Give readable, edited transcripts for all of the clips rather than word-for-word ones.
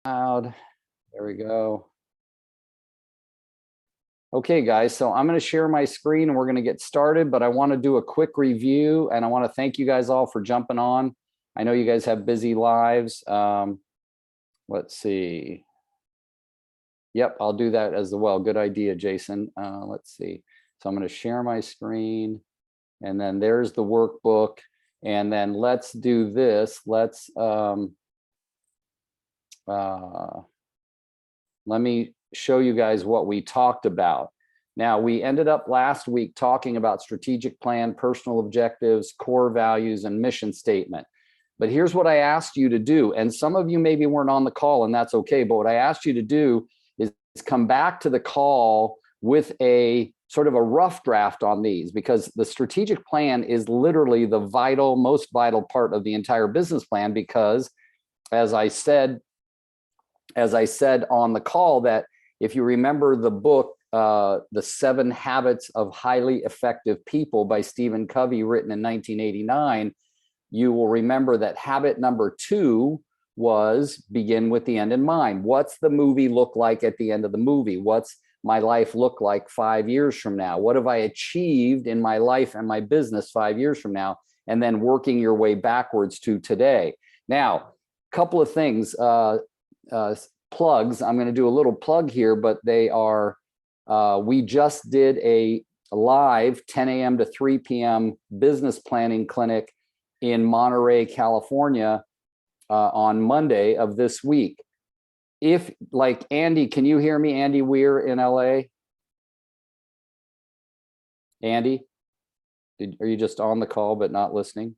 Loud. There we go. Okay, guys, so I'm going to share my screen and we're going to get started, but I want to do a quick review and I want to thank you guys all for jumping on. I know you guys have busy lives. Let's see. Yep, I'll do that as well. Good idea, Jason. Let's see. So I'm going to share my screen and then there's the workbook. And then let's do this. Let's let me show you guys what we talked about. Now, we ended up last week talking about strategic plan, personal objectives, core values, and mission statement. But here's what I asked you to do. And some of you maybe weren't on the call, and that's okay. But what I asked you to do is come back to the call with a sort of a rough draft on these, because the strategic plan is literally the most vital part of the entire business plan, because as I said on the call, that if you remember the book, The 7 Habits of Highly Effective People by Stephen Covey, written in 1989, you will remember that habit number 2 was begin with the end in mind. What's the movie look like at the end of the movie? What's my life look like 5 years from now? What have I achieved in my life and my business 5 years from now? And then working your way backwards to today. Now, a couple of things. Plugs. I'm going to do a little plug here, but they are, we just did a live 10 a.m. to 3 p.m. business planning clinic in Monterey, California on Monday of this week. If, like, Andy, can you hear me? Andy Weir in LA? Andy, are you just on the call but not listening?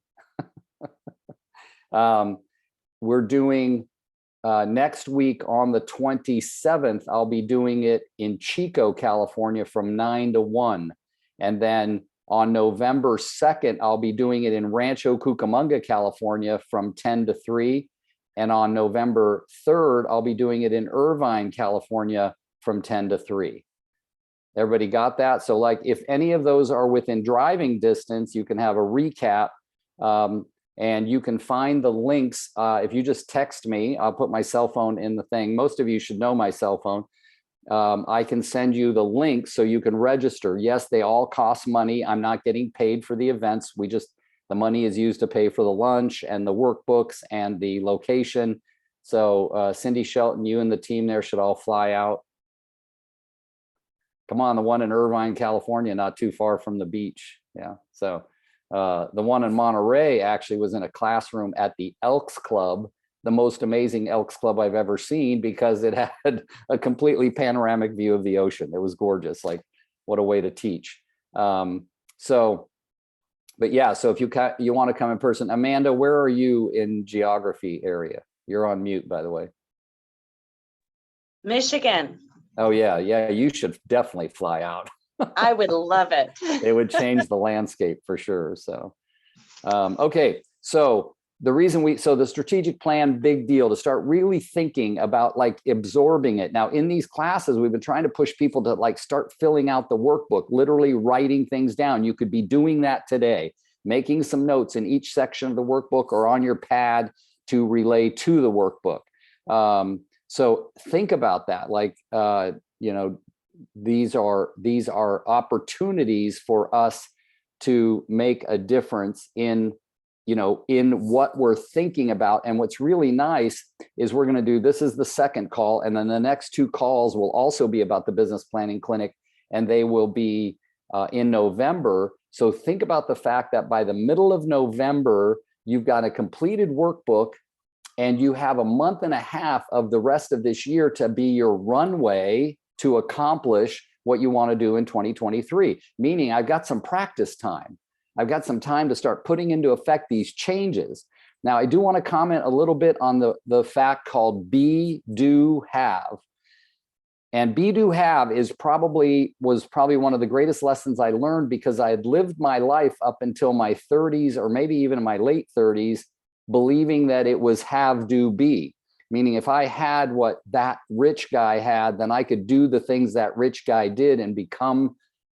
We're doing next week on the 27th, I'll be doing it in Chico, California from 9 to 1. And then on November 2nd, I'll be doing it in Rancho Cucamonga, California from 10 to 3. And on November 3rd, I'll be doing it in Irvine, California from 10 to 3. Everybody got that? So like if any of those are within driving distance, you can have a recap. And you can find the links. If you just text me, I'll put my cell phone in the thing. Most of you should know my cell phone. I can send you the link so you can register. Yes, they all cost money. I'm not getting paid for the events. The money is used to pay for the lunch and the workbooks and the location. So Cindy Shelton, you and the team there should all fly out. Come on, the one in Irvine, California, not too far from the beach. Yeah, so. The one in Monterey actually was in a classroom at the Elks Club, the most amazing Elks Club I've ever seen, because it had a completely panoramic view of the ocean. It was gorgeous. Like, what a way to teach. But yeah, so if you want to come in person, Amanda, where are you in geography area? You're on mute, by the way. Michigan. Oh yeah, you should definitely fly out. I would love it. It would change the landscape for sure. So, okay. So the strategic plan, big deal to start really thinking about, like, absorbing it. Now in these classes, we've been trying to push people to like start filling out the workbook, literally writing things down. You could be doing that today, making some notes in each section of the workbook or on your pad to relay to the workbook. So think about that. Like, these are opportunities for us to make a difference in what we're thinking about. And what's really nice is we're going to do, this is the second call, and then the next 2 calls will also be about the business planning clinic, and they will be in November. So think about the fact that by the middle of November, you've got a completed workbook and you have a month and a half of the rest of this year to be your runway to accomplish what you want to do in 2023. Meaning, I've got some practice time. I've got some time to start putting into effect these changes. Now, I do want to comment a little bit on the fact called be, do, have. And be, do, have was probably one of the greatest lessons I learned, because I had lived my life up until my 30s, or maybe even in my late 30s, believing that it was have, do, be. Meaning, if I had what that rich guy had, then I could do the things that rich guy did and become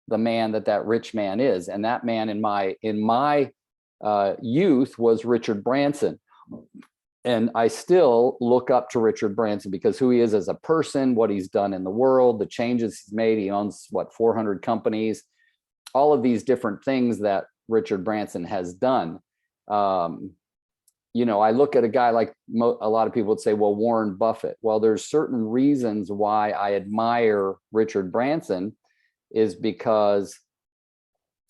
the man that rich man is. And that man in my youth was Richard Branson. And I still look up to Richard Branson because who he is as a person, what he's done in the world, the changes he's made. He owns what, 400 companies, all of these different things that Richard Branson has done. You know, I look at a guy like a lot of people would say, well, Warren Buffett. Well, there's certain reasons why I admire Richard Branson is because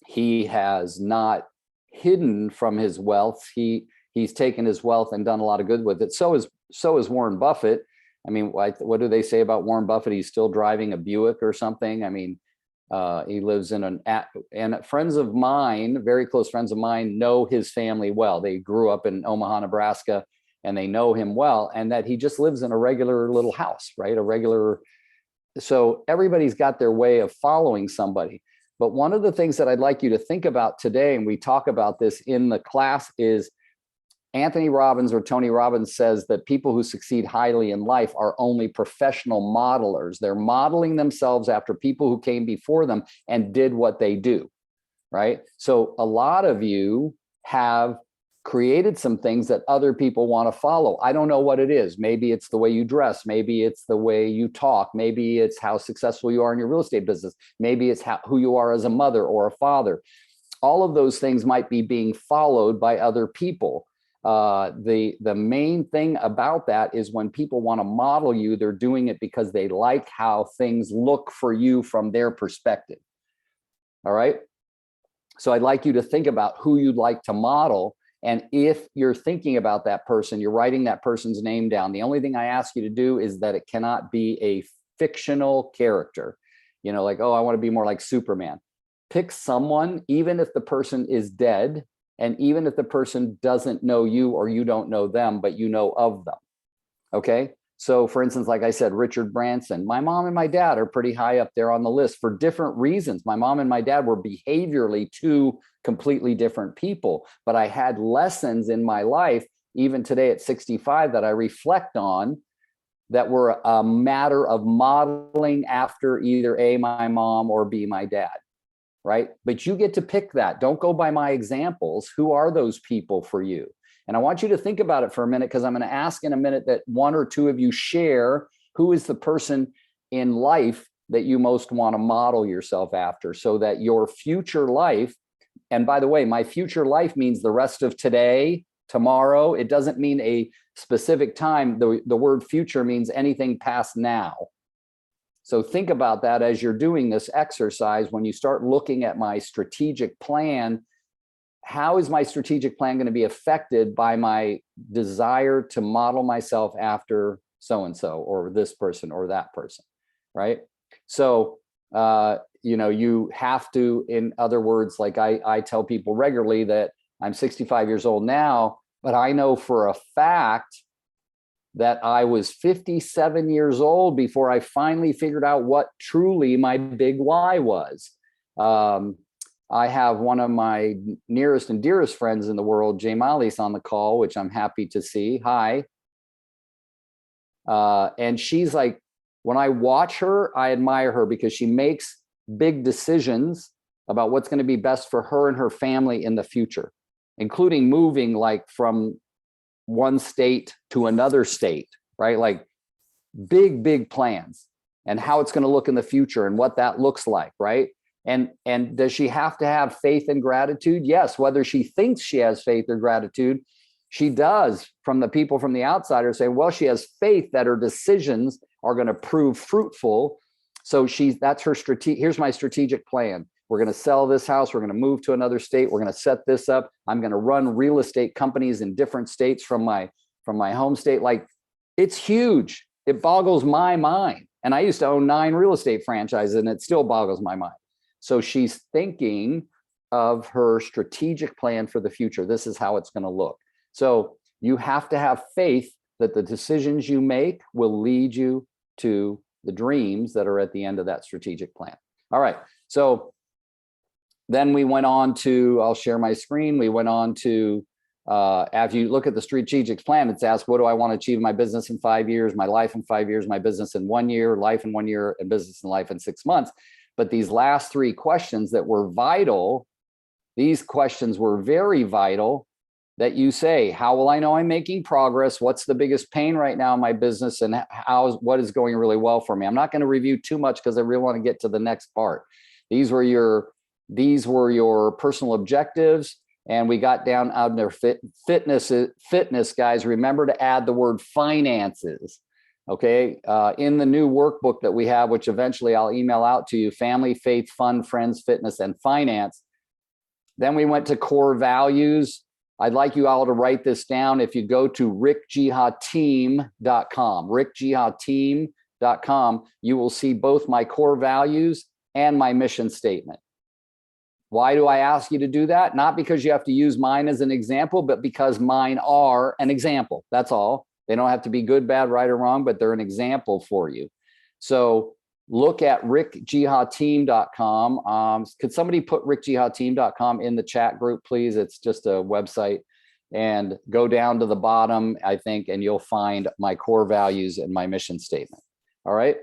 he has not hidden from his wealth. He's taken his wealth and done a lot of good with it. So is Warren Buffett. I mean, what do they say about Warren Buffett? He's still driving a Buick or something. I mean, he lives in and friends of mine, very close friends of mine, know his family well. They grew up in Omaha, Nebraska, and they know him well, and that he just lives in a regular little house, right? So everybody's got their way of following somebody. But one of the things that I'd like you to think about today, and we talk about this in the class, is Anthony Robbins or Tony Robbins says that people who succeed highly in life are only professional modelers. They're modeling themselves after people who came before them and did what they do, right? So a lot of you have created some things that other people want to follow. I don't know what it is. Maybe it's the way you dress. Maybe it's the way you talk. Maybe it's how successful you are in your real estate business. Maybe it's who you are as a mother or a father. All of those things might be being followed by other people. The main thing about that is when people want to model you, they're doing it because they like how things look for you from their perspective. All right. So I'd like you to think about who you'd like to model. And if you're thinking about that person, you're writing that person's name down. The only thing I ask you to do is that it cannot be a fictional character, you know, like, oh, I want to be more like Superman. Pick someone, even if the person is dead, and even if the person doesn't know you or you don't know them, but you know of them. Okay. So for instance, like I said, Richard Branson, my mom and my dad are pretty high up there on the list for different reasons. My mom and my dad were behaviorally two completely different people, but I had lessons in my life, even today at 65, that I reflect on that were a matter of modeling after either A, my mom, or B, my dad. Right? But you get to pick that. Don't go by my examples. Who are those people for you? And I want you to think about it for a minute, because I'm going to ask in a minute that one or two of you share who is the person in life that you most want to model yourself after, so that your future life, and by the way, my future life means the rest of today, tomorrow. It doesn't mean a specific time. The word future means anything past now. So think about that as you're doing this exercise. When you start looking at my strategic plan, how is my strategic plan going to be affected by my desire to model myself after so-and-so or this person or that person, right? So, you know, you have to, in other words, like I tell people regularly that I'm 65 years old now, but I know for a fact that I was 57 years old before I finally figured out what truly my big why was. I have one of my nearest and dearest friends in the world, Jay Malis, on the call, which I'm happy to see. Hi. And she's like, when I watch her, I admire her because she makes big decisions about what's going to be best for her and her family in the future, including moving like from one state to another state, right? Like big plans and how it's going to look in the future and what that looks like, right? And does she have to have faith and gratitude? Yes. Whether she thinks she has faith or gratitude, she does. From the people from the outside are saying, well, she has faith that her decisions are going to prove fruitful. So that's her here's my strategic plan. We're going to sell this house. We're going to move to another state. We're going to set this up. I'm going to run real estate companies in different states from my home state. Like, it's huge. It boggles my mind. And I used to own 9 real estate franchises, and it still boggles my mind. So she's thinking of her strategic plan for the future. This is how it's going to look. So you have to have faith that the decisions you make will lead you to the dreams that are at the end of that strategic plan. All right. So then we went on to, I'll share my screen. We went on to, after you look at the strategic plan, it's asked, what do I want to achieve in my business in 5 years, my life in 5 years, my business in 1 year, life in 1 year, and business and life in 6 months. But these last 3 questions that were vital, these questions were very vital. that you say, how will I know I'm making progress? What's the biggest pain right now in my business, and what is going really well for me? I'm not going to review too much because I really want to get to the next part. These were your personal objectives, and we got down out there fitness, guys. Remember to add the word finances. Okay, in the new workbook that we have, which eventually I'll email out to you, family, faith, fun, friends, fitness, and finance. Then we went to core values. I'd like you all to write this down. If you go to rickjihateam.com, rickjihateam.com, you will see both my core values and my mission statement. Why do I ask you to do that? Not because you have to use mine as an example, but because mine are an example. That's all. They don't have to be good, bad, right, or wrong, but they're an example for you. So look at rickjihateam.com. Could somebody put rickjihateam.com in the chat group, please? It's just a website. And go down to the bottom, I think, and you'll find my core values and my mission statement. All right.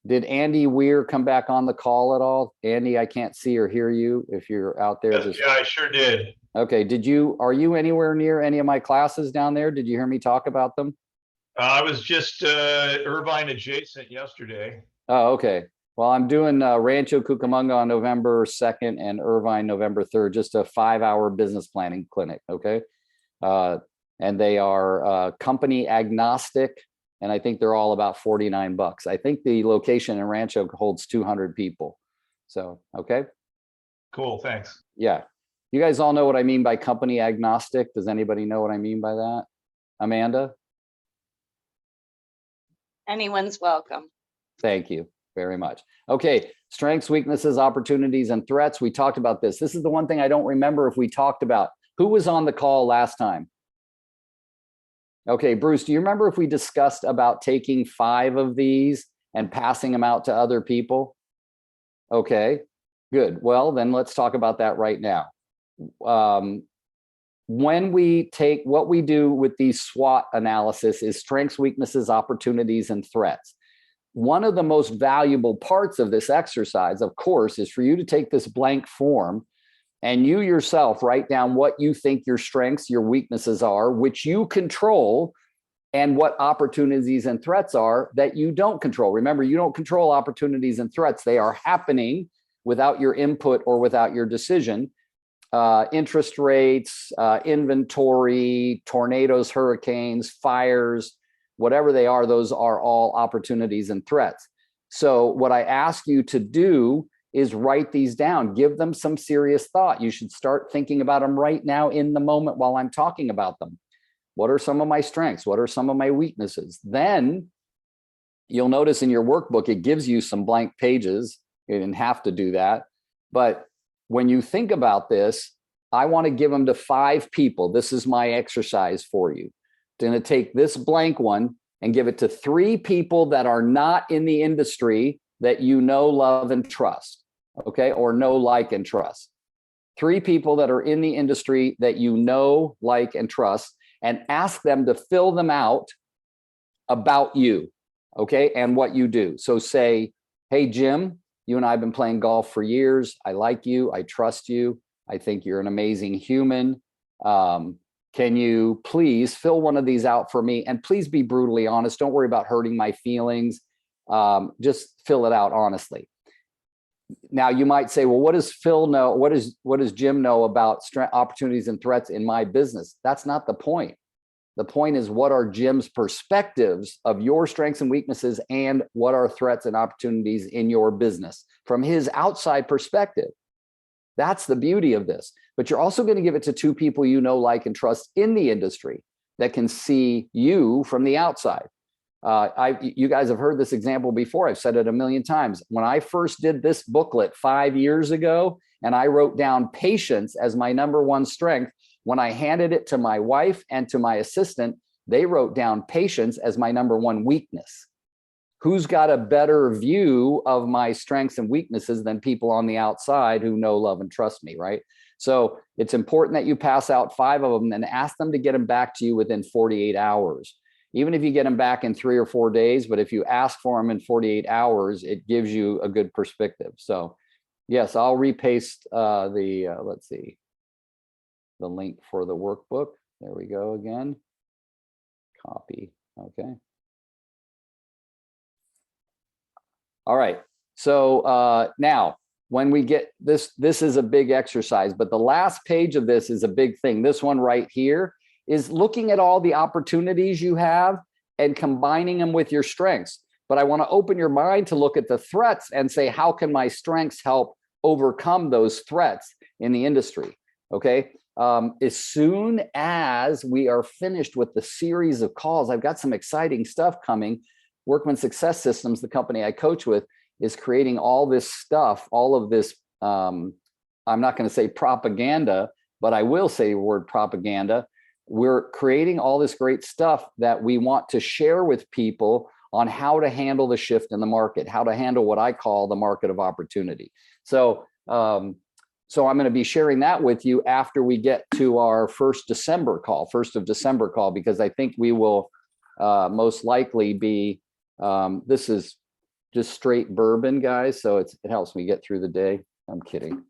Did Andy Weir come back on the call at all? Andy, I can't see or hear you if you're out there. Yes, yeah, I sure did. Okay. Are you anywhere near any of my classes down there? Did you hear me talk about them? I was just Irvine adjacent yesterday. Oh, okay. Well, I'm doing Rancho Cucamonga on November 2nd and Irvine November 3rd, just a 5-hour business planning clinic. Okay. And they are company agnostic. And I think they're all about $49. I think the location in Rancho holds 200 people. So, okay. Cool. Thanks. Yeah. You guys all know what I mean by company agnostic. Does anybody know what I mean by that? Amanda? Anyone's welcome. Thank you very much. Okay, strengths, weaknesses, opportunities, and threats. We talked about this. This is the one thing I don't remember if we talked about. Who was on the call last time? Okay, Bruce, do you remember if we discussed about taking 5 of these and passing them out to other people? Okay, good. Well, then let's talk about that right now. When we take what we do with these SWOT analysis is strengths, weaknesses, opportunities, and threats. One of the most valuable parts of this exercise, of course, is for you to take this blank form and you yourself write down what you think your strengths, your weaknesses are, which you control, and what opportunities and threats are that you don't control. Remember, you don't control opportunities and threats. They are happening without your input or without your decision. Interest rates, inventory, tornadoes, hurricanes, fires, whatever they are, those are all opportunities and threats. So what I ask you to do is write these down, give them some serious thought. You should start thinking about them right now in the moment while I'm talking about them. What are some of my strengths? What are some of my weaknesses? Then you'll notice in your workbook, it gives you some blank pages. You didn't have to do that. But when you think about this, I want to give them to 5 people. This is my exercise for you. I'm going to take this blank one and give it to 3 people that are not in the industry that you know, love, and trust. Okay. Or know, like, and trust. 3 people that are in the industry that you know, like, and trust, and ask them to fill them out about you. Okay. And what you do. So say, hey, Jim, you and I have been playing golf for years. I like you. I trust you. I think you're an amazing human. Can you please fill one of these out for me? And please be brutally honest. Don't worry about hurting my feelings. Just fill it out honestly. Now you might say, well, what does Phil know? What does Jim know about opportunities and threats in my business? That's not the point. The point is, what are Jim's perspectives of your strengths and weaknesses, and what are threats and opportunities in your business from his outside perspective? That's the beauty of this. But you're also going to give it to 2 people you know, like, and trust in the industry that can see you from the outside. You guys have heard this example before. I've said it a million times. When I first did this booklet 5 years ago, and I wrote down patience as my #1 strength, when I handed it to my wife and to my assistant, they wrote down patience as my #1 weakness. Who's got a better view of my strengths and weaknesses than people on the outside who know, love, and trust me, right? So it's important that you pass out 5 of them and ask them to get them back to you within 48 hours. Even if you get them back in 3 or 4 days, but if you ask for them in 48 hours, it gives you a good perspective. So yes, I'll repaste let's see. the link for the workbook. There we go again. Copy. Okay. All right. So now when we get this, this is a big exercise, but the last page of this is a big thing. This one right here is looking at all the opportunities you have and combining them with your strengths. But I want to open your mind to look at the threats and say, how can my strengths help overcome those threats in the industry? Okay. As soon as we are finished with the series of calls, I've got some exciting stuff coming. Workman Success Systems, the company I coach with, is creating all this stuff, all of this, I'm not going to say propaganda, but I will say the word propaganda. We're creating all this great stuff that we want to share with people on how to handle the shift in the market, how to handle what I call the market of opportunity. So, so I'm going to be sharing that with you after we get to our 1st of December call, because I think we will most likely be, this is just straight bourbon, guys. So it helps me get through the day. I'm kidding.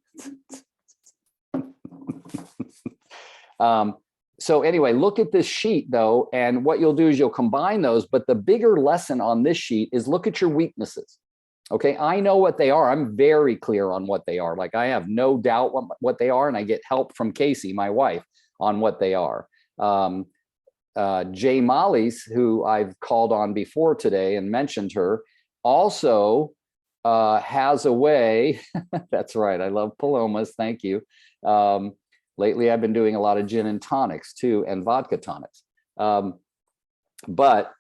So anyway, look at this sheet though, and what you'll do is you'll combine those, but the bigger lesson on this sheet is look at your weaknesses. Okay, I know what they are. I'm very clear on what they are. Like I have no doubt what they are, and I get help from Casey, my wife, on what they are. Jay Mollies, who I've called on before today and mentioned her, also has a way, that's right, I love Palomas, thank you. Lately, I've been doing a lot of gin and tonics too, and vodka tonics. But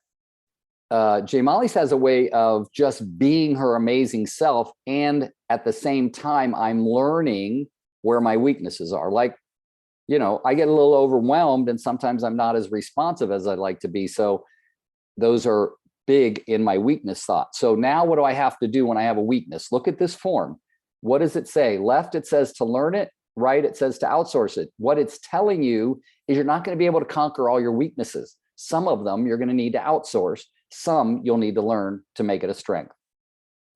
Jay Mollies has a way of just being her amazing self. And at the same time, I'm learning where my weaknesses are. Like, you know, I get a little overwhelmed and sometimes I'm not as responsive as I'd like to be. So those are big in my weakness thought. So now what do I have to do when I have a weakness? Look at this form. What does it say? Left, it says to learn it. Right, it says to outsource it. What it's telling you is you're not going to be able to conquer all your weaknesses. Some of them you're going to need to outsource. Some you'll need to learn to make it a strength.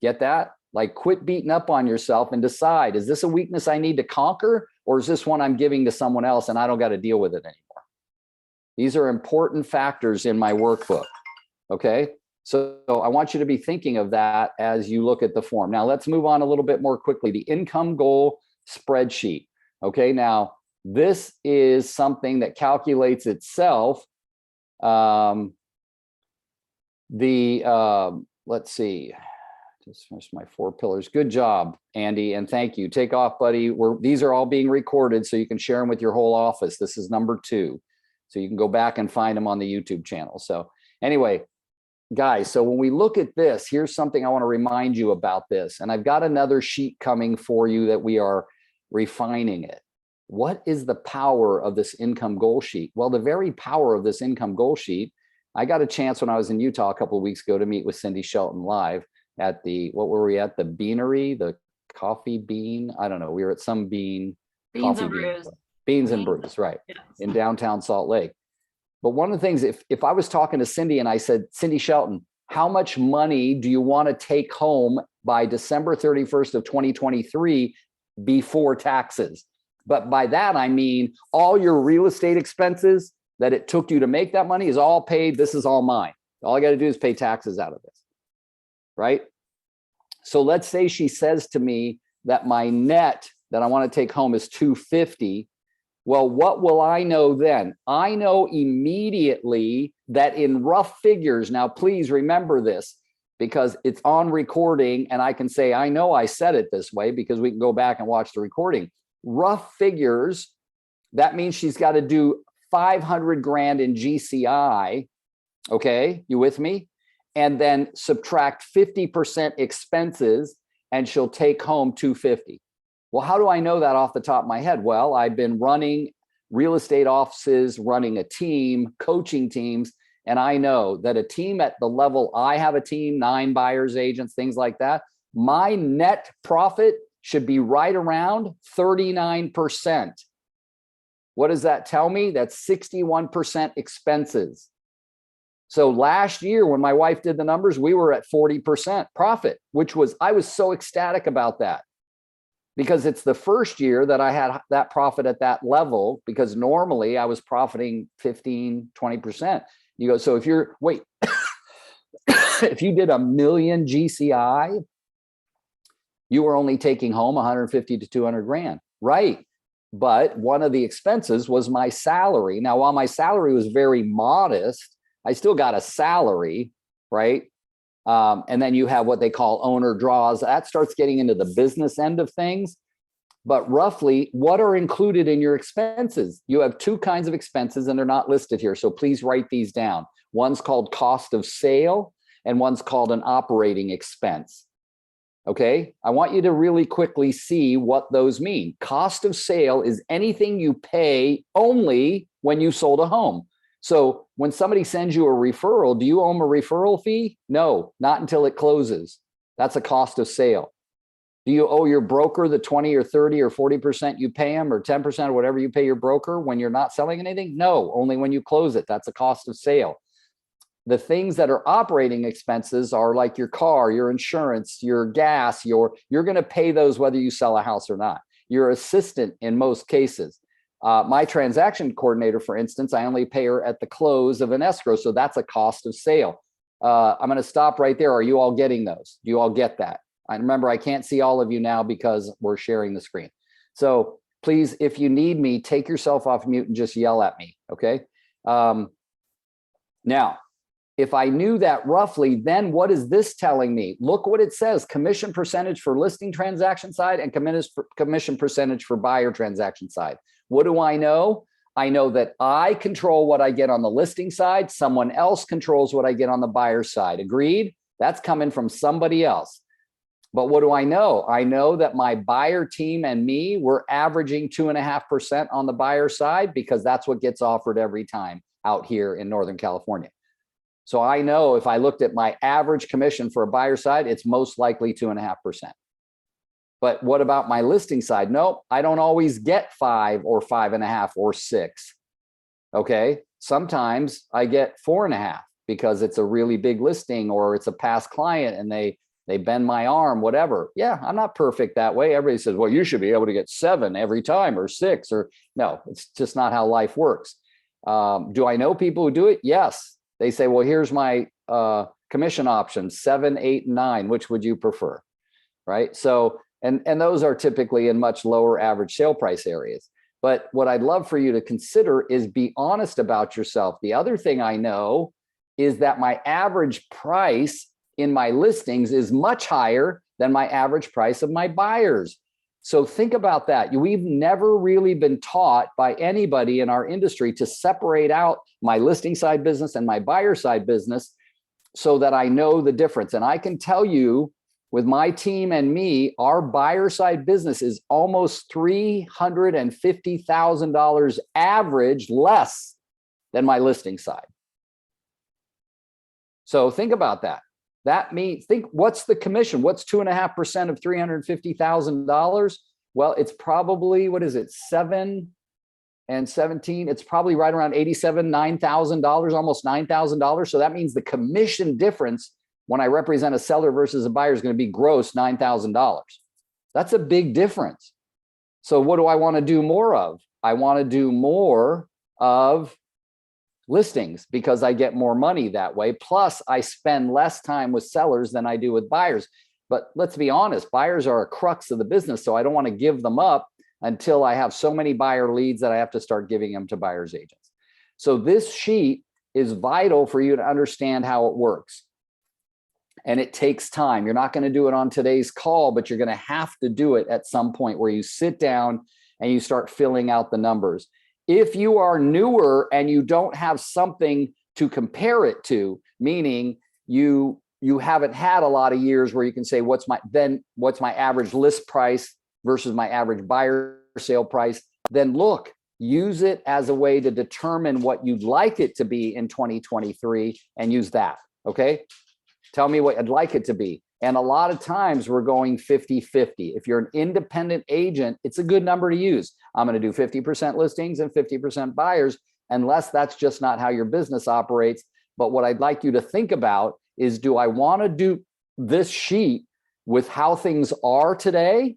Get that? Like quit beating up on yourself and decide, is this a weakness I need to conquer, or is this one I'm giving to someone else and I don't got to deal with it anymore? These are important factors in my workbook. Okay. So I want you to be thinking of that as you look at the form. Now let's move on a little bit more quickly. The income goal spreadsheet. Okay, now this is something that calculates itself. Let's see, just finished my 4 pillars. Good job, Andy, and thank you. Take off, buddy. These are all being recorded so you can share them with your whole office. This is number 2. So you can go back and find them on the YouTube channel. So anyway, guys, so when we look at this, here's something I want to remind you about this. And I've got another sheet coming for you that we are refining it. What is the power of this income goal sheet? Well, the very power of this income goal sheet, I got a chance when I was in Utah a couple of weeks ago to meet with Cindy Shelton live at the, what were we at? The Beanery, the Coffee Bean? I don't know. We were at some bean. Beans and Brews. Beans and Brews, right. Yes. In downtown Salt Lake. But one of the things, if I was talking to Cindy and I said, Cindy Shelton, how much money do you want to take home by December 31st of 2023 before taxes? But by that, I mean all your real estate expenses that it took you to make that money is all paid. This is all mine. All I got to do is pay taxes out of this, right? So let's say she says to me that my net that I want to take home is $250. Well, what will I know then? I know immediately that in rough figures, now please remember this because it's on recording and I can say, I know I said it this way because we can go back and watch the recording. Rough figures, that means she's got to do 500 grand in GCI. Okay, you with me? And then subtract 50% expenses and she'll take home 250. Well, how do I know that off the top of my head? Well, I've been running real estate offices, running a team, coaching teams, and I know that a team at the level I have a team, 9 buyers agents, things like that, my net profit should be right around 39%. What does that tell me? That's 61% expenses. So last year when my wife did the numbers, we were at 40% profit, which was, I was so ecstatic about that. because it's the first year that I had that profit at that level, because normally I was profiting 15, 20%. You go, so if you're, wait, if you did 1 million GCI, you were only taking home 150 to 200 grand, right? But one of the expenses was my salary. Now, while my salary was very modest, I still got a salary, right? And then you have what they call owner draws. That starts getting into the business end of things. But roughly, what are included in your expenses? You have two kinds of expenses, and they're not listed here. So please write these down. One's called cost of sale, and one's called an operating expense. Okay, I want you to really quickly see what those mean. Cost of sale is anything you pay only when you sold a home. So when somebody sends you a referral, do you owe them a referral fee? No, not until it closes. That's a cost of sale. Do you owe your broker the 20 or 30 or 40% you pay them, or 10% or whatever you pay your broker when you're not selling anything? No, only when you close it. That's a cost of sale. The things that are operating expenses are like your car, your insurance, your gas, you're going to pay those whether you sell a house or not. Your assistant in most cases. My transaction coordinator, for instance, I only pay her at the close of an escrow. So that's a cost of sale. I'm going to stop right there. Are you all getting those? Do you all get that? I remember I can't see all of you now because we're sharing the screen. So please, if you need me, take yourself off mute and just yell at me. Okay. Now, if I knew that roughly, then what is this telling me? Look what it says: commission percentage for listing transaction side and commission percentage for buyer transaction side. What do I know? I know that I control what I get on the listing side. Someone else controls what I get on the buyer side. Agreed? That's coming from somebody else. But what do I know? I know that my buyer team and me, we're averaging 2.5% on the buyer side, because that's what gets offered every time out here in Northern California. So I know if I looked at my average commission for a buyer side, it's most likely 2.5%. But what about my listing side? Nope, I don't always get 5 or 5.5 or 6. Okay, sometimes I get 4.5 because it's a really big listing, or it's a past client and they bend my arm, whatever. Yeah, I'm not perfect that way. Everybody says, well, you should be able to get 7 every time, or 6, or no, it's just not how life works. Do I know people who do it? Yes. They say, well, here's my commission options, 7, 8, 9. Which would you prefer? Right. So, and those are typically in much lower average sale price areas. But what I'd love for you to consider is be honest about yourself. The other thing I know is that my average price in my listings is much higher than my average price of my buyers. So think about that. We've never really been taught by anybody in our industry to separate out my listing side business and my buyer side business so that I know the difference. And I can tell you, with my team and me, our buyer side business is almost $350,000 average less than my listing side. So think about that. That means, think, what's the commission? What's 2.5% of $350,000? Well, it's probably, what is it, 7 and 17? It's probably right around $9,000, almost $9,000. So that means the commission difference when I represent a seller versus a buyer is going to be gross $9,000. That's a big difference. So what do I want to do more of? I want to do more of listings because I get more money that way. Plus, I spend less time with sellers than I do with buyers. But let's be honest, buyers are a crux of the business. So I don't want to give them up until I have so many buyer leads that I have to start giving them to buyer's agents. So this sheet is vital for you to understand how it works. And it takes time. You're not going to do it on today's call, but you're going to have to do it at some point where you sit down and you start filling out the numbers. If you are newer and you don't have something to compare it to, meaning you haven't had a lot of years where you can say, what's my average list price versus my average buyer sale price, then look, use it as a way to determine what you'd like it to be in 2023 and use that. Okay. Tell me what I'd like it to be. And a lot of times we're going 50-50. If you're an independent agent, it's a good number to use. I'm going to do 50% listings and 50% buyers, unless that's just not how your business operates. But what I'd like you to think about is, do I want to do this sheet with how things are today?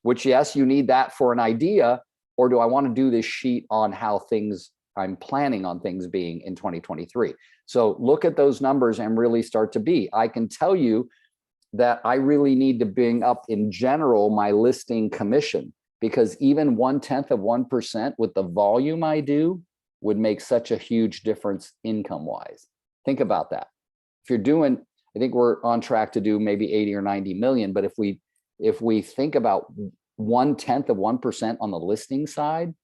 which yes, you need that for an idea, or do I want to do this sheet on how I'm planning on things being in 2023? So look at those numbers and really start to be. I can tell you that I really need to bring up in general my listing commission, because even 0.1% with the volume I do would make such a huge difference income wise. Think about that. If you're doing, I think we're on track to do maybe 80 or 90 million, but if we think about 0.1% on the listing side,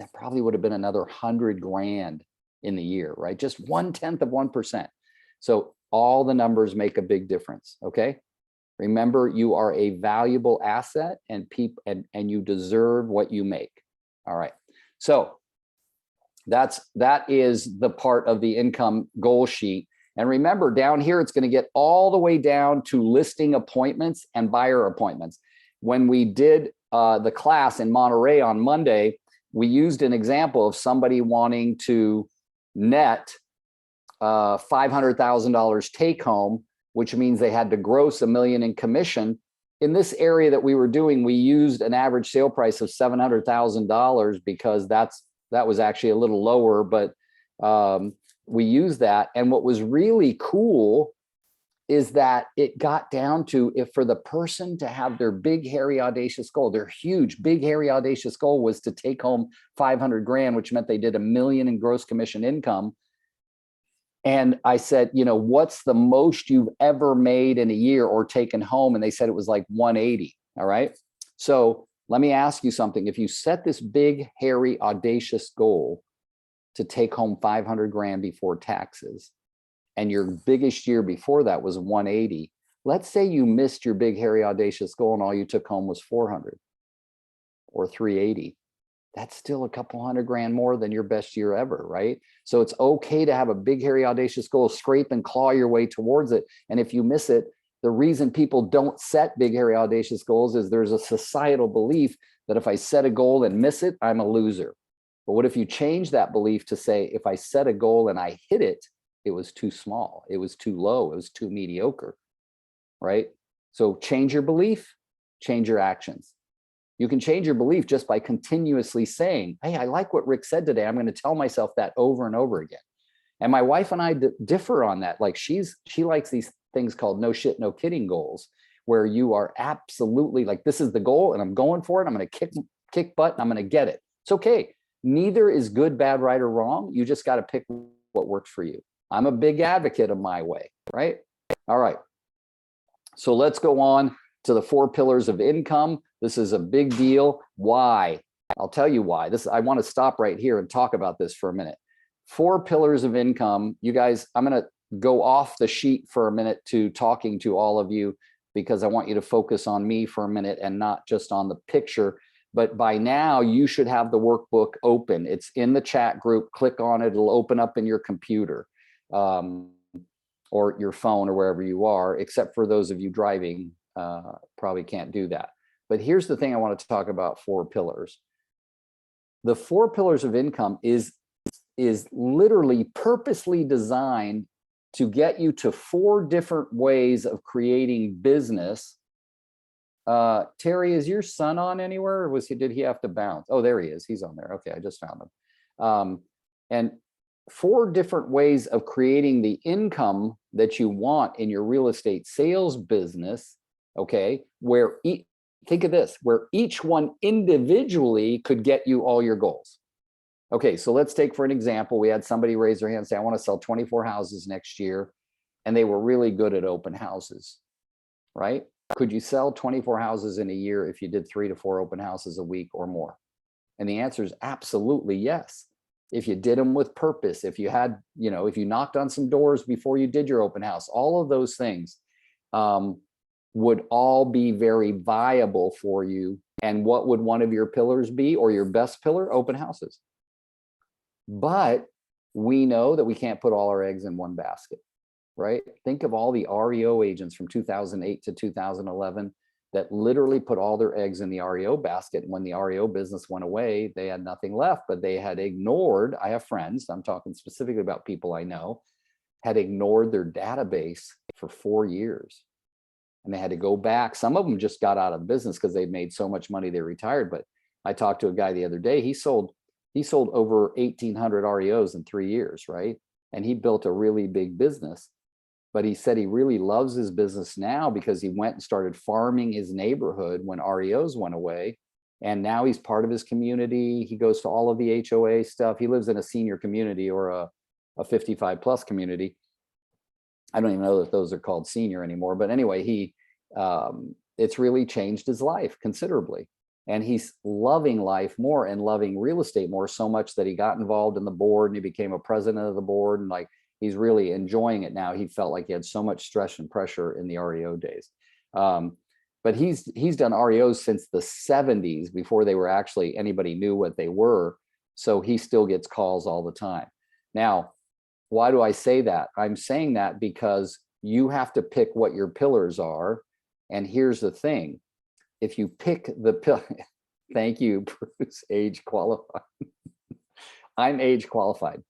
that probably would have been another 100 grand in the year, right? Just 0.1%. So all the numbers make a big difference. Okay. Remember, you are a valuable asset, and and you deserve what you make. All right. So that is the part of the income goal sheet. And remember, down here, it's going to get all the way down to listing appointments and buyer appointments. When we did the class in Monterey on Monday, we used an example of somebody wanting to net $500,000 take home, which means they had to gross $1 million in commission. In this area that we were doing, we used an average sale price of $700,000 because that was actually a little lower, but we used that. And what was really cool is that it got down to, if for the person to have their big, hairy, audacious goal, their huge, big, hairy, audacious goal was to take home 500 grand, which meant they did $1 million in gross commission income. And I said, you know, what's the most you've ever made in a year or taken home? And they said it was like 180. All right. So let me ask you something. If you set this big, hairy, audacious goal to take home 500 grand before taxes, and your biggest year before that was 180, let's say you missed your big, hairy, audacious goal and all you took home was 400 or 380. That's still a couple hundred grand more than your best year ever, right? So it's okay to have a big, hairy, audacious goal, scrape and claw your way towards it. And if you miss it, the reason people don't set big, hairy, audacious goals is there's a societal belief that if I set a goal and miss it, I'm a loser. But what if you change that belief to say, if I set a goal and I hit it, it was too small, it was too low, it was too mediocre, right? So change your belief, change your actions. You can change your belief just by continuously saying, hey, I like what Rick said today. I'm going to tell myself that over and over again. And my wife and I differ on that. Like she likes these things called no shit, no kidding goals, where you are absolutely like, this is the goal and I'm going for it. I'm going to kick butt and I'm going to get it. It's okay. Neither is good, bad, right, or wrong. You just got to pick what works for you. I'm a big advocate of my way, right? All right. So let's go on to the 4 pillars of income. This is a big deal. Why? I'll tell you why. I want to stop right here and talk about this for a minute. 4 pillars of income. You guys, I'm going to go off the sheet for a minute to talking to all of you, because I want you to focus on me for a minute and not just on the picture. But by now you should have the workbook open. It's in the chat group. Click on it. It'll open up in your computer or your phone or wherever you are, except for those of you driving, probably can't do that. But here's the thing I want to talk about: 4 pillars. The 4 pillars of income is literally purposely designed to get you to 4 different ways of creating business. Terry, is your son on anywhere, or did he have to bounce? Oh, there he is. He's on there. Okay, I just found him. And 4 different ways of creating the income that you want in your real estate sales business. Okay, where think of this, where each one individually could get you all your goals. Okay, so let's take for an example, we had somebody raise their hand and say, I want to sell 24 houses next year, and they were really good at open houses, right? Could you sell 24 houses in a year if you did 3 to 4 open houses a week or more? And the answer is absolutely yes. If you did them with purpose, if you had, you know, if you knocked on some doors before you did your open house, all of those things would all be very viable for you. And what would one of your pillars be, or your best pillar? Open houses. But we know that we can't put all our eggs in one basket, right? Think of all the REO agents from 2008 to 2011 that literally put all their eggs in the REO basket. And when the REO business went away, they had nothing left, but they had ignored, I have friends, I'm talking specifically about people I know, had ignored their database for 4 years. and they had to go back. Some of them just got out of business because they made so much money they retired. But I talked to a guy the other day. He sold over 1,800 REOs in 3 years, right? And he built a really big business. But he said he really loves his business now because he went and started farming his neighborhood when REOs went away. And now he's part of his community. He goes to all of the HOA stuff. He lives in a senior community or a 55 plus community. I don't even know that those are called senior anymore. But anyway, it's really changed his life considerably. And he's loving life more and loving real estate more, so much that he got involved in the board and he became a president of the board. And like, he's really enjoying it now. He felt like he had so much stress and pressure in the REO days. But he's done REOs since the 70s, before they were actually, anybody knew what they were. So he still gets calls all the time. Now, why do I say that? I'm saying that because you have to pick what your pillars are. And here's the thing. If you pick the pillar, thank you, Bruce, age qualified. I'm age qualified.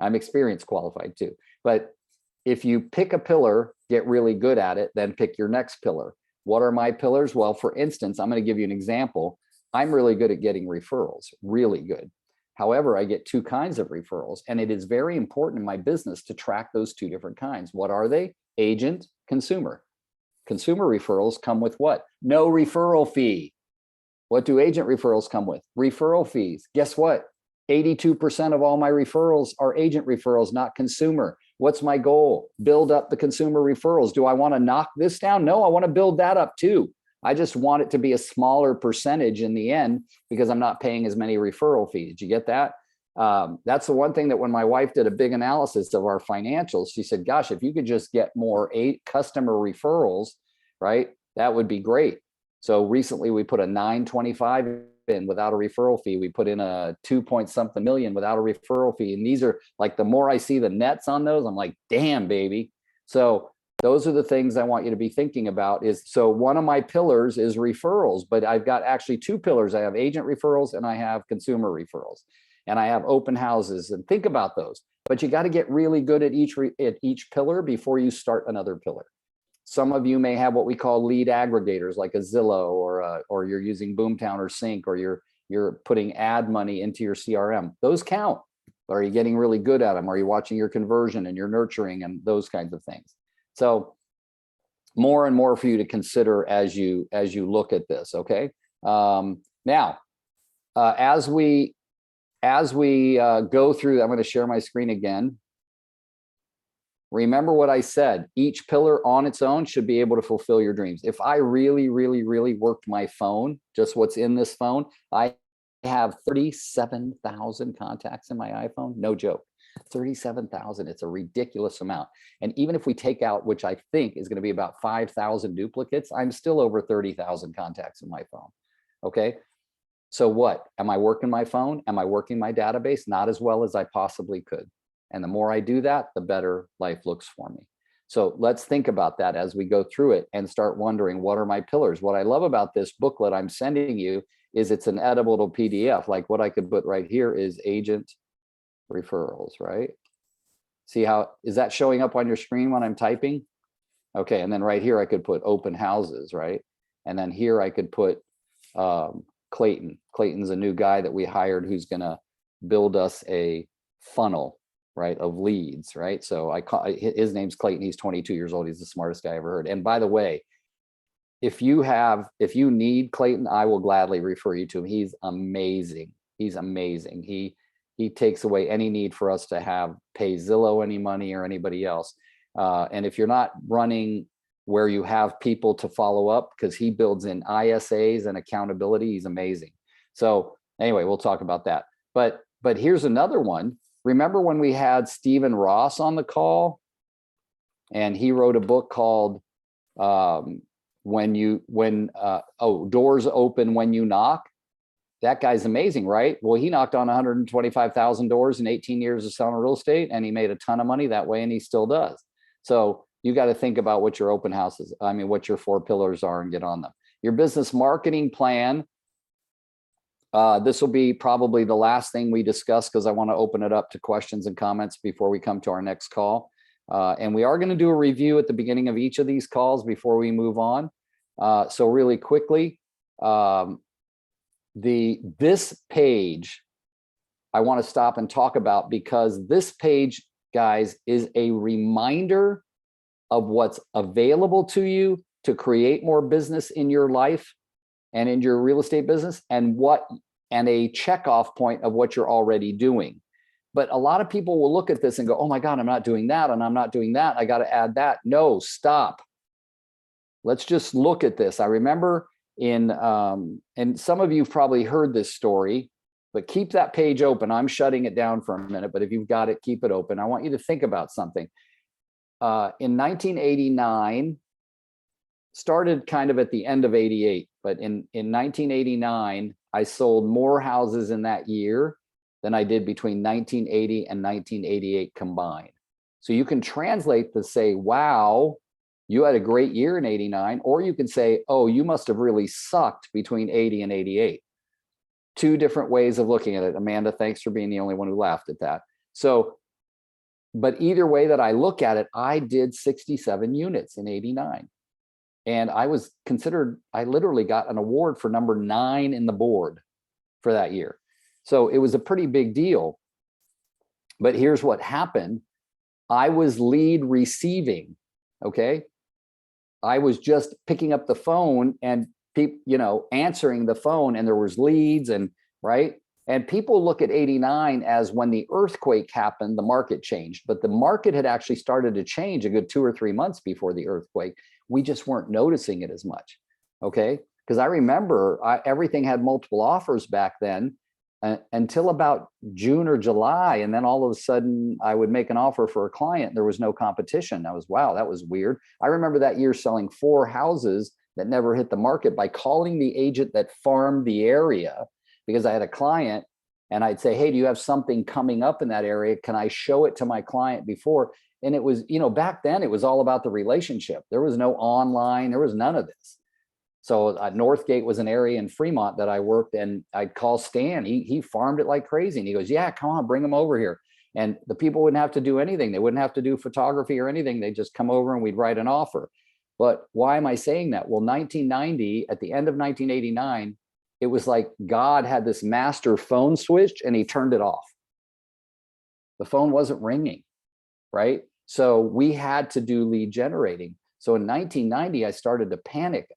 I'm experience qualified too. But if you pick a pillar, get really good at it, then pick your next pillar. What are my pillars? Well, for instance, I'm going to give you an example. I'm really good at getting referrals, really good. However, I get two kinds of referrals, and it is very important in my business to track those two different kinds. What are they? Agent, consumer. Consumer referrals come with what? No referral fee. What do agent referrals come with? Referral fees. Guess what? 82% of all my referrals are agent referrals, not consumer. What's my goal? Build up the consumer referrals. Do I want to knock this down? No, I want to build that up too. I just want it to be a smaller percentage in the end because I'm not paying as many referral fees. Did you get that? That's the one thing that when my wife did a big analysis of our financials, she said, gosh, if you could just get more customer referrals, right, that would be great. So recently we put a 925 in without a referral fee. We put in a 2-point-something million without a referral fee. And these are like, the more I see the nets on those, I'm like, damn, baby. So those are the things I want you to be thinking about. So one of my pillars is referrals, but I've got actually two pillars. I have agent referrals and I have consumer referrals, and I have open houses, and think about those. But you got to get really good at each pillar before you start another pillar. Some of you may have what we call lead aggregators, like a Zillow, or you're using Boomtown or Sync, or you're putting ad money into your CRM. Those count. But are you getting really good at them? Are you watching your conversion and your nurturing and those kinds of things? So more and more for you to consider as you look at this. Okay. Now, as we go through, I'm going to share my screen again. Remember what I said, each pillar on its own should be able to fulfill your dreams. If I really, really, really worked my phone, just what's in this phone, I have 37,000 contacts in my iPhone. No joke, 37,000. It's a ridiculous amount. And even if we take out, which I think is going to be about 5,000 duplicates, I'm still over 30,000 contacts in my phone. Okay. So what? Am I working my phone? Am I working my database? Not as well as I possibly could. And the more I do that, the better life looks for me. So let's think about that as we go through it and start wondering, what are my pillars? What I love about this booklet I'm sending you is it's an editable PDF. Like what I could put right here is agent referrals, right? See how, is that showing up on your screen when I'm typing? Okay, and then right here I could put open houses, right? And then here I could put Clayton. Clayton's a new guy that we hired who's gonna build us a funnel, right, of leads, right? So his name's Clayton. He's 22 years old. He's the smartest guy I ever heard. And by the way, if you need Clayton, I will gladly refer you to him. He's amazing. He's amazing. He takes away any need for us to pay Zillow any money or anybody else. And if you're not running where you have people to follow up, because he builds in ISAs and accountability, he's amazing. So anyway, we'll talk about that. But here's another one. Remember when we had Stephen Ross on the call, and he wrote a book called Doors Open When You Knock? That guy's amazing, right? Well, he knocked on 125,000 doors in 18 years of selling real estate, and he made a ton of money that way, and he still does. So you got to think about what your open houses, what your 4 pillars are, and get on them. Your business marketing plan. This will be probably the last thing we discuss, because I want to open it up to questions and comments before we come to our next call. And we are going to do a review at the beginning of each of these calls before we move on. So really quickly, this page I want to stop and talk about, because this page, guys, is a reminder of what's available to you to create more business in your life and in your real estate business, and a checkoff point of what you're already doing. But a lot of people will look at this and go, oh my God, I'm not doing that, and I'm not doing that, I got to add that. No, stop. Let's just look at this. I remember and some of you have probably heard this story, but keep that page open. I'm shutting it down for a minute, but if you've got it, keep it open. I want you to think about something. In 1989, started kind of at the end of 88, but in 1989, I sold more houses in that year than I did between 1980 and 1988 combined. So you can translate to say, wow, you had a great year in 89, or you can say, oh, you must have really sucked between 80 and 88. Two different ways of looking at it. Amanda, thanks for being the only one who laughed at that. So, but either way that I look at it, I did 67 units in 89. And I was considered, I literally got an award for number 9 in the board for that year. So it was a pretty big deal. But here's what happened. I was lead receiving, okay? I was just picking up the phone and answering the phone, and there was leads, and right. And people look at 89 as when the earthquake happened, the market changed, but the market had actually started to change a good 2 or 3 months before the earthquake. We just weren't noticing it as much. Okay. Because I remember everything had multiple offers back then until about June or July. And then all of a sudden I would make an offer for a client. There was no competition. Wow, that was weird. I remember that year selling 4 houses that never hit the market by calling the agent that farmed the area, because I had a client and I'd say, hey, do you have something coming up in that area? Can I show it to my client before? And it was, back then it was all about the relationship. There was no online, there was none of this. So Northgate was an area in Fremont that I worked, and I'd call Stan. He farmed it like crazy. And he goes, yeah, come on, bring them over here. And the people wouldn't have to do anything. They wouldn't have to do photography or anything. They'd just come over and we'd write an offer. But why am I saying that? Well, 1990, at the end of 1989, it was like God had this master phone switch and he turned it off. The phone wasn't ringing, right? So we had to do lead generating. So in 1990, I started to panic.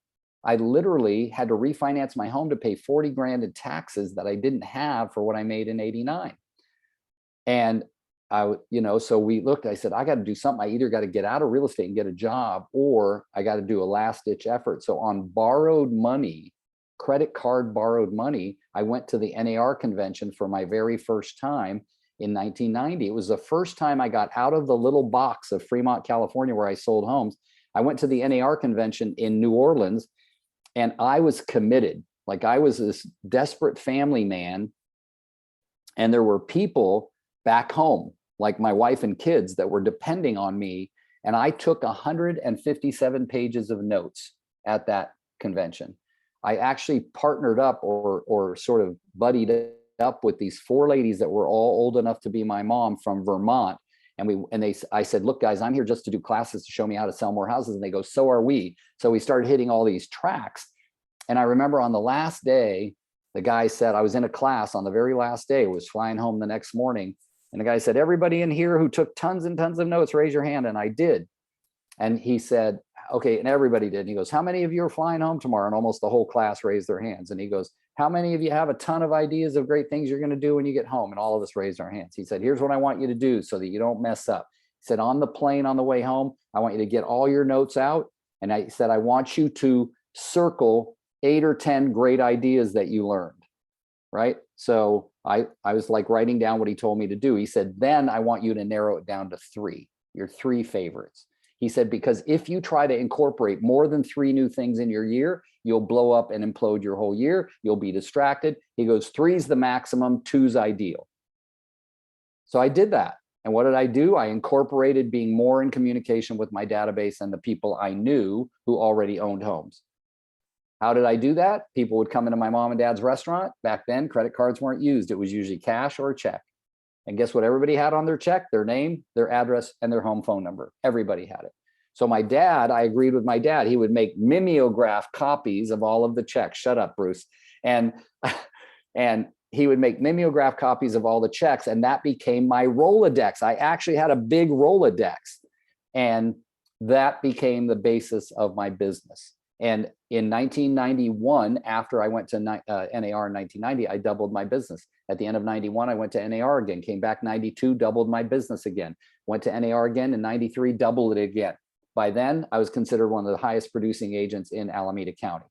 I literally had to refinance my home to pay 40 grand in taxes that I didn't have for what I made in 89. And so we looked, I said, I got to do something. I either got to get out of real estate and get a job, or I got to do a last ditch effort. So on borrowed money, credit card borrowed money, I went to the NAR convention for my very first time in 1990. It was the first time I got out of the little box of Fremont, California, where I sold homes. I went to the NAR convention in New Orleans, and I was committed. Like, I was this desperate family man. And there were people back home, like my wife and kids, that were depending on me. And I took 157 pages of notes at that convention. I actually partnered up or sort of buddied up with these 4 ladies that were all old enough to be my mom from Vermont. I said, look, guys, I'm here just to do classes to show me how to sell more houses. And they go, so are we. So we started hitting all these tracks. And I remember on the last day, the guy said, I was in a class on the very last day, was flying home the next morning. And the guy said, everybody in here who took tons and tons of notes, raise your hand. And I did. And he said, okay, and everybody did. And he goes, how many of you are flying home tomorrow? And almost the whole class raised their hands. And he goes, how many of you have a ton of ideas of great things you're going to do when you get home? And all of us raised our hands. He said, here's what I want you to do so that you don't mess up. He said, on the plane on the way home, I want you to get all your notes out. And I said, I want you to circle 8 or 10 great ideas that you learned, right? So I was like writing down what he told me to do. He said, then I want you to narrow it down to 3, your 3 favorites. He said, because if you try to incorporate more than 3 new things in your year, you'll blow up and implode your whole year. You'll be distracted. He goes, 3's the maximum, 2's ideal. So I did that. And what did I do? I incorporated being more in communication with my database and the people I knew who already owned homes. How did I do that? People would come into my mom and dad's restaurant. Back then, credit cards weren't used. It was usually cash or a check. And guess what everybody had on their check? Their name, their address, and their home phone number. Everybody had it. So my dad, I agreed with my dad. He would make mimeograph copies of all of the checks. Shut up, Bruce. And he would make mimeograph copies of all the checks, and that became my Rolodex. I actually had a big Rolodex, and that became the basis of my business. And in 1991, after I went to NAR in 1990, I doubled my business. At the end of 91, I went to NAR again, came back 92, doubled my business again, went to NAR again in 93, doubled it again. By then, I was considered one of the highest producing agents in Alameda County.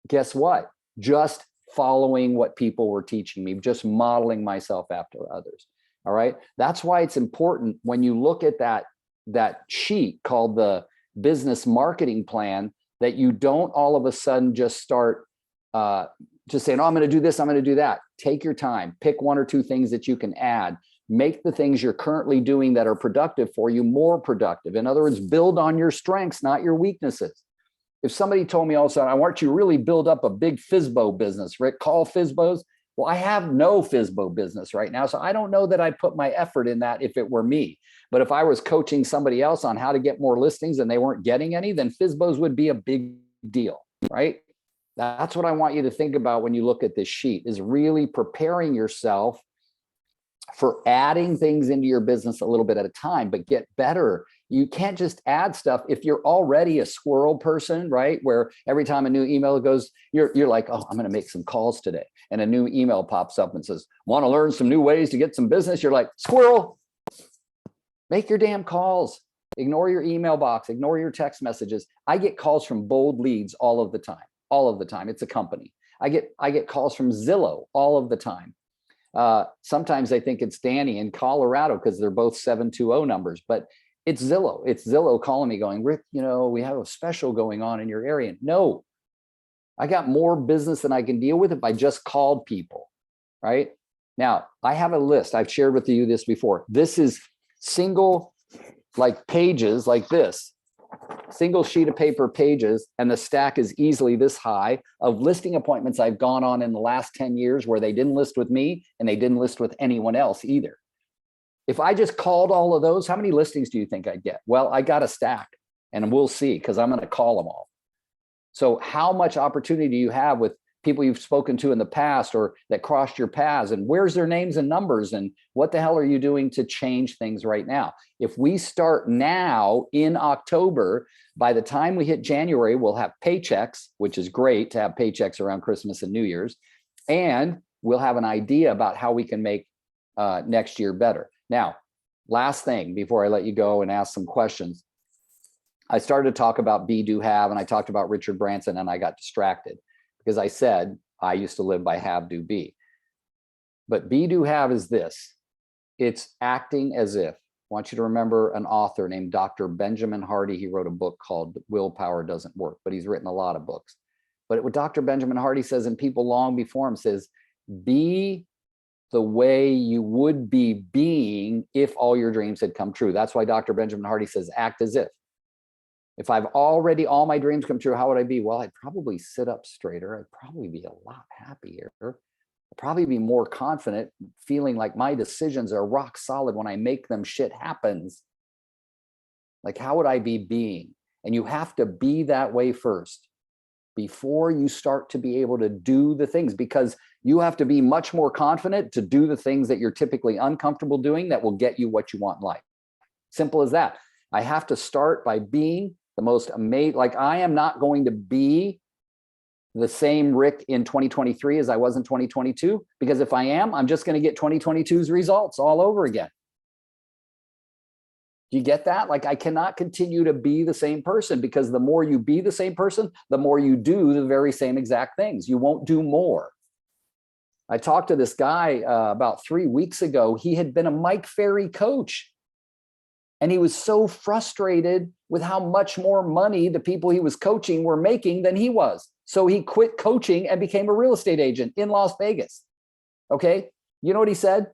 Guess what? Just following what people were teaching me, just modeling myself after others. All right. That's why it's important when you look at that sheet called the business marketing plan, that you don't all of a sudden just start just saying, oh, I'm going to do this, I'm going to do that. Take your time, pick one or two things that you can add, make the things you're currently doing that are productive for you more productive. In other words, build on your strengths, not your weaknesses. If somebody told me all of a sudden, I want you to really build up a big FSBO business, Rick, call FSBOs. Well, I have no FSBO business right now, so I don't know that I'd put my effort in that if it were me. But if I was coaching somebody else on how to get more listings and they weren't getting any, then FSBOs would be a big deal, right? That's what I want you to think about when you look at this sheet, is really preparing yourself for adding things into your business a little bit at a time, but get better. You can't just add stuff if you're already a squirrel person, right? Where every time a new email goes, you're like, oh, I'm going to make some calls today. And a new email pops up and says, want to learn some new ways to get some business? You're like, squirrel, make your damn calls. Ignore your email box, ignore your text messages. I get calls from bold leads all of the time. It's a company. I get calls from Zillow all of the time. Sometimes I think it's Danny in Colorado because they're both 720 numbers, but it's Zillow. It's Zillow calling me going, Rick, we have a special going on in your area. No, I got more business than I can deal with if I just called people, right? Now, I have a list. I've shared with you this before. This is single pages like this, single sheet of paper pages, and the stack is easily this high of listing appointments I've gone on in the last 10 years where they didn't list with me and they didn't list with anyone else either. If I just called all of those, how many listings do you think I'd get? Well, I got a stack, and we'll see, because I'm going to call them all. So how much opportunity do you have with people you've spoken to in the past or that crossed your paths, and where's their names and numbers, and what the hell are you doing to change things right now? If we start now in October, by the time we hit January, we'll have paychecks, which is great to have paychecks around Christmas and New Year's, and we'll have an idea about how we can make next year better. Now, last thing before I let you go and ask some questions, I started to talk about be, do, have, and I talked about Richard Branson, and I got distracted because I said I used to live by have, do, be. But be, do, have is this. It's acting as if. I want you to remember an author named Dr. Benjamin Hardy. He wrote a book called Willpower Doesn't Work, but he's written a lot of books. But what Dr. Benjamin Hardy says, and people long before him says, be the way you would be being if all your dreams had come true. That's why Dr. Benjamin Hardy says, act as if. If I've already, all my dreams come true, how would I be? Well, I'd probably sit up straighter. I'd probably be a lot happier. I'd probably be more confident, feeling like my decisions are rock solid when I make them, shit happens. Like, how would I be being? And you have to be that way first before you start to be able to do the things, because you have to be much more confident to do the things that you're typically uncomfortable doing that will get you what you want in life. Simple as that. I have to start by being the most amazing. Like, I am not going to be the same Rick in 2023 as I was in 2022, because if I am, I'm just going to get 2022's results all over again. Do you get that? Like, I cannot continue to be the same person, because the more you be the same person, the more you do the very same exact things. You won't do more. I talked to this guy about 3 weeks ago. He had been a Mike Ferry coach, and he was so frustrated with how much more money the people he was coaching were making than he was. So he quit coaching and became a real estate agent in Las Vegas. Okay. You know what he said?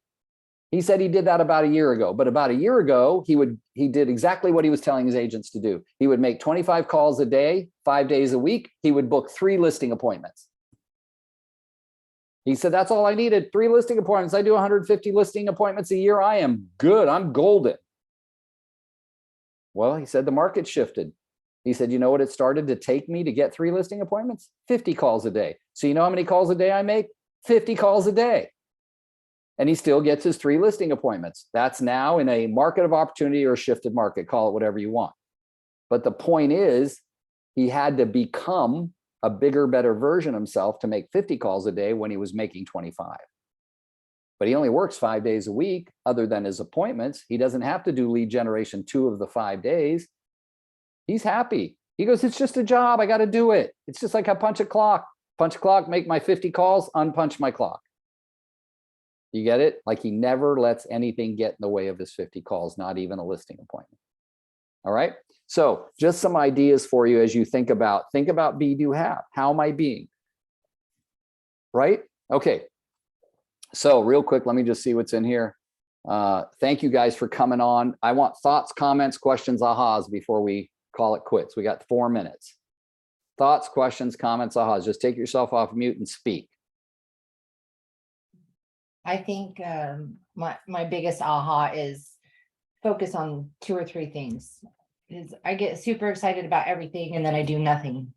He said he did that about a year ago, but about a year ago, he did exactly what he was telling his agents to do. He would make 25 calls a day, 5 days a week. He would book 3 listing appointments. He said, that's all I needed. 3 listing appointments. I do 150 listing appointments a year. I am good. I'm golden. Well, he said the market shifted. He said, you know what it started to take me to get 3 listing appointments? 50 calls a day. So you know how many calls a day I make? 50 calls a day. And he still gets his 3 listing appointments. That's now in a market of opportunity or a shifted market, call it whatever you want. But the point is, he had to become a bigger, better version of himself to make 50 calls a day when he was making 25. But he only works 5 days a week other than his appointments. He doesn't have to do lead generation 2 of the 5 days. He's happy. He goes, it's just a job. I got to do it. It's just like I punch a clock, make my 50 calls, unpunch my clock. You get it? Like he never lets anything get in the way of his 50 calls, not even a listing appointment. All right. So just some ideas for you as you think about be, do, have. How am I being? Right? Okay. So real quick, let me just see what's in here. Thank you guys for coming on. I want thoughts, comments, questions, ahas before we call it quits. We got 4 minutes. Thoughts, questions, comments, ahas. Just take yourself off mute and speak. I think my biggest aha is focus on 2 or 3 things. Is I get super excited about everything and then I do nothing.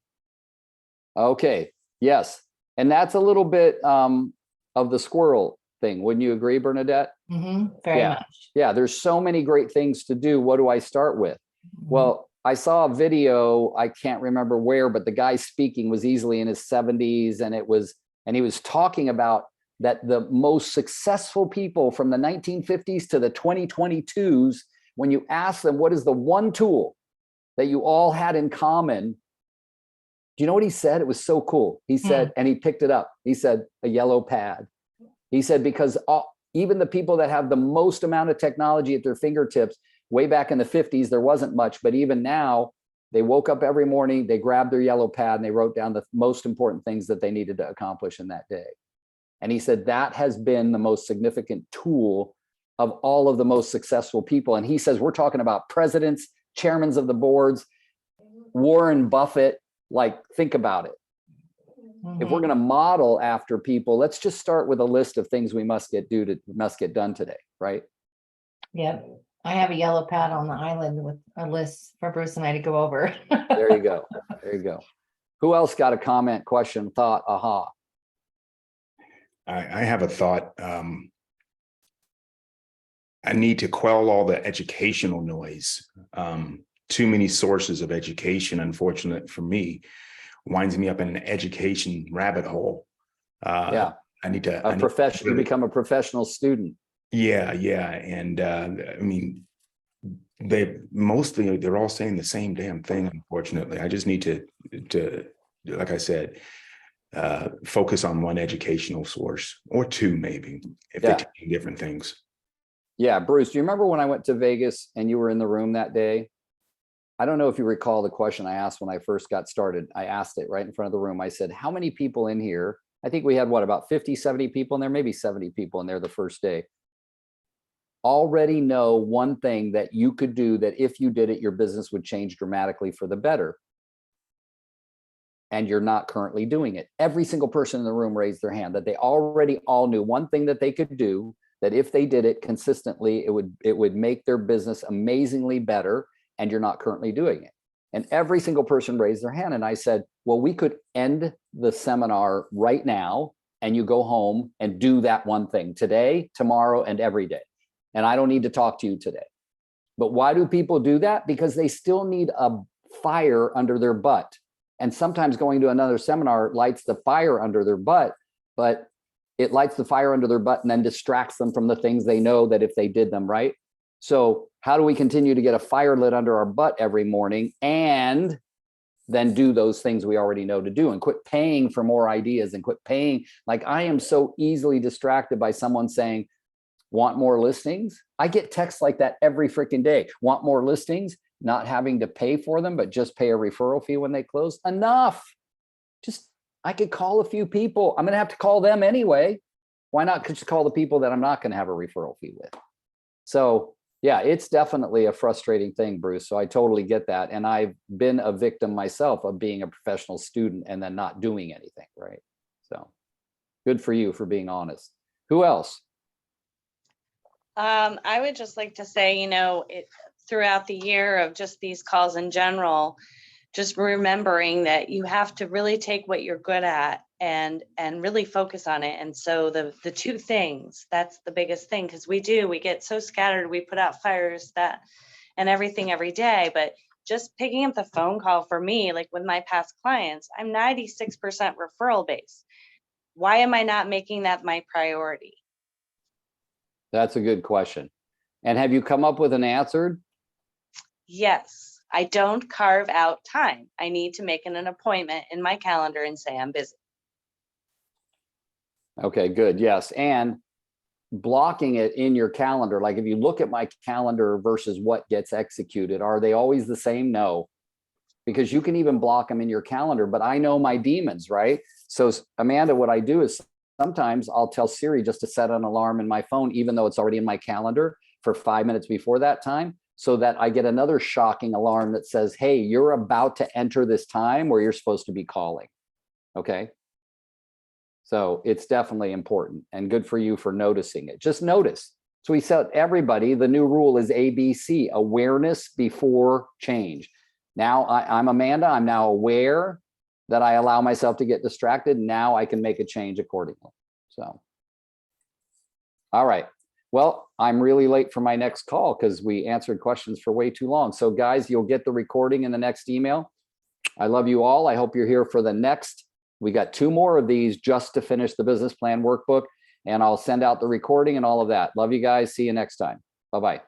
Okay. Yes. And that's a little bit of the squirrel thing. Wouldn't you agree, Bernadette? Very much. Yeah. There's so many great things to do. What do I start with? Well, I saw a video, I can't remember where, but the guy speaking was easily in his 70s, and he was talking about that the most successful people from the 1950s to the 2022s, when you ask them what is the one tool that you all had in common, do you know what he said? It was so cool. He said, and he picked it up. He said, a yellow pad. He said, because even the people that have the most amount of technology at their fingertips, way back in the 50s, there wasn't much, but even now, they woke up every morning, they grabbed their yellow pad and they wrote down the most important things that they needed to accomplish in that day. And he said that has been the most significant tool of all of the most successful people. And he says, we're talking about presidents, chairmen of the boards, Warren Buffett. Like, think about it. If we're going to model after people, let's just start with a list of things we must get done today, right? Yep. I have a yellow pad on the island with a list for Bruce and I to go over. There you go. There you go. Who else got a comment, question, thought, aha? I have a thought. I need to quell all the educational noise. Too many sources of education, unfortunate for me, winds me up in an education rabbit hole. Yeah. I need to You become a professional student. Yeah. And I mean, they're all saying the same damn thing, unfortunately. I just need to, like I said, focus on one educational source or 2, maybe, if they're teaching different things. Yeah, Bruce, do you remember when I went to Vegas and you were in the room that day? I don't know if you recall the question I asked when I first got started. I asked it right in front of the room. I said, how many people in here? I think we had about 50, 70 people in there, maybe 70 people in there the first day. Already know one thing that you could do that if you did it, your business would change dramatically for the better. And you're not currently doing it. Every single person in the room raised their hand that they already all knew one thing that they could do, that if they did it consistently, it would make their business amazingly better, and you're not currently doing it. And every single person raised their hand. And I said, well, we could end the seminar right now and you go home and do that one thing today, tomorrow, and every day. And I don't need to talk to you today. But why do people do that? Because they still need a fire under their butt. And sometimes going to another seminar lights the fire under their butt, but it lights the fire under their butt and then distracts them from the things they know that if they did them right. So how do we continue to get a fire lit under our butt every morning and then do those things we already know to do and quit paying for more ideas and quit paying? Like, I am so easily distracted by someone saying, want more listings? I get texts like that every freaking day. Want more listings? Not having to pay for them, but just pay a referral fee when they close. Enough. I could call a few people. I'm going to have to call them anyway. Why not just call the people that I'm not going to have a referral fee with? So yeah, it's definitely a frustrating thing, Bruce. So I totally get that. And I've been a victim myself of being a professional student and then not doing anything, right? So Good for you for being honest. Who else? I would just like to say, throughout the year of just these calls in general, just remembering that you have to really take what you're good at and really focus on it. And so the two things, that's the biggest thing, because we get so scattered, we put out fires and everything every day, but just picking up the phone call for me, like with my past clients, I'm 96% referral based. Why am I not making that my priority? That's a good question. And have you come up with an answer? Yes, I don't carve out time. I need to make an appointment in my calendar and say I'm busy. Okay, good. Yes. And blocking it in your calendar. Like if you look at my calendar versus what gets executed, are they always the same? No, because you can even block them in your calendar, but I know my demons, right? So Amanda, what I do is sometimes I'll tell Siri just to set an alarm in my phone, even though it's already in my calendar for 5 minutes before that time, so that I get another shocking alarm that says, hey, you're about to enter this time where you're supposed to be calling. Okay. So it's definitely important and good for you for noticing it. Just notice. So we said everybody, the new rule is ABC, awareness before change. Now I'm Amanda. I'm now aware that I allow myself to get distracted. Now I can make a change accordingly. So, all right. Well, I'm really late for my next call because we answered questions for way too long. So guys, you'll get the recording in the next email. I love you all. I hope you're here for the next. We got 2 more of these just to finish the business plan workbook, and I'll send out the recording and all of that. Love you guys. See you next time. Bye-bye.